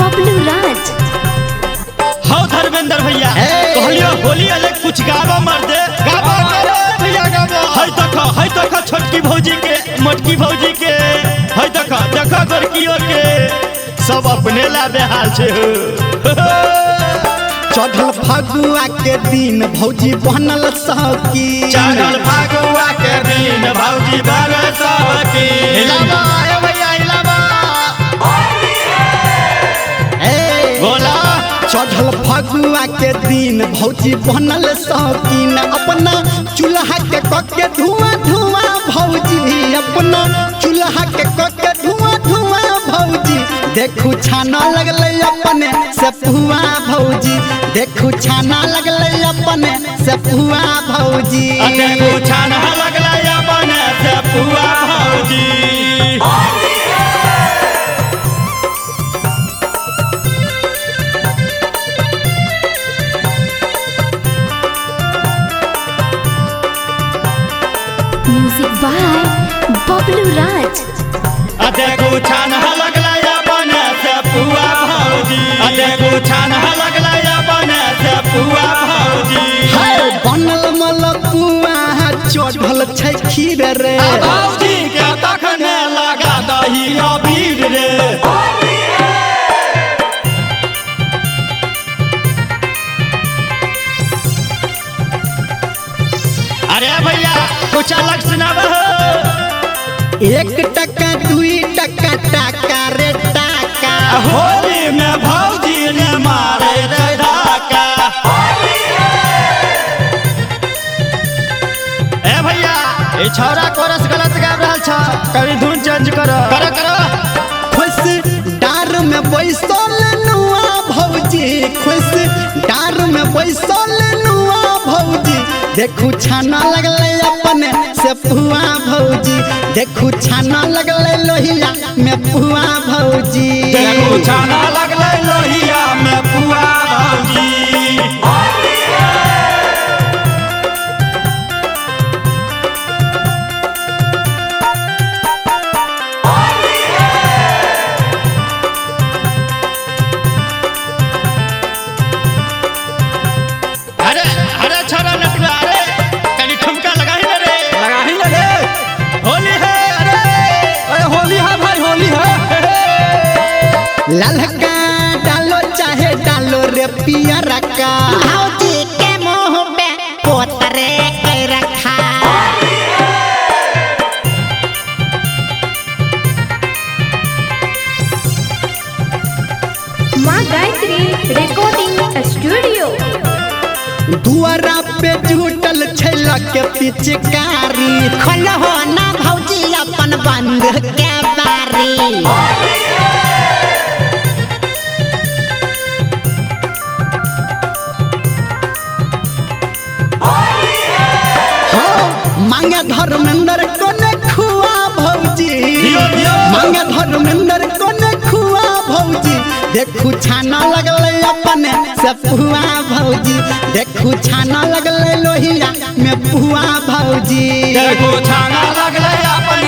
बबलू राज। हाँ धर्मेंद्र भैया कहलियो होली वाले कुछ गावा मर दे गावा भैया गावा। है देखो छोटकी भौजी के मोटकी भौजी के है देखो गोरकियों के सब अपने ला बेहाल छे। चढ़ल फगुआ के दिन भौजी बनल सकी। चढ़ल फगुआ के दिन भौजी बनल सकी। हिलावा ए भैया हिलावा बोला। चढ़ल फगुआ के दिन भौजी बनल शौकीन अपना चूल्हा के कके धुआं धुआं भौजी अपना चूल्हा के कके धुआं धुआं भौजी देखू छाना लगले अपने से पुआ भौजी देखू छाना लगले अपने से पुआ भौजी देखू छाना लगले अपने से पुआ भौजी। म्यूजिक बाय बबलू राज। देखू छाना लगला अपने से पुआ भौजी देखू छाना लगला अपने से पुआ भौजी। बनल मलपुआ चढ़ल छै खीर रे भौजी के तखने लगा दही अबीर रे। अरे भैया कुछ अलग सुनाब। 1 टका 2 टका टाका रे टाका होली में भौजी ने मारे रे डाका। ए भैया ये छौरा कोरस गलत गा रहल छ कभी धुन चेंज करो करो। खुश डार में बैसल नुआ भौजी खुश डार में बैसल नुआ भौजी देखू छाना लगले अपने से पुआ भौजी देखू छाना लगले लोहिया में पुआ भौजी देखू छाना लगले लोहिया में पुआ भौजी। अरे छोरा नटवा अरे कनी ठुमका लगाही ना रे होली है। अरे होली है भाई होली है। ललका डालो चाहे डालो रे पियरा का भौजी के मुंह पे पोतरे के रखा। माँ गायत्री रिकॉर्डिंग स्टूडियो। दुआरा पे जुटल छैला के पिचकारी खोलहो ना भौजी अपन बंद के बारी। मांगे धर्मेंद्र कोने खुआ भौजी मांगे धर्मेंद्र कोने खुआ भौजी देखू छाना लगले अपने से पुआ भौजी देखू छाना लगले लोहिया में पुआ भौजी देखू छाना लगले अपने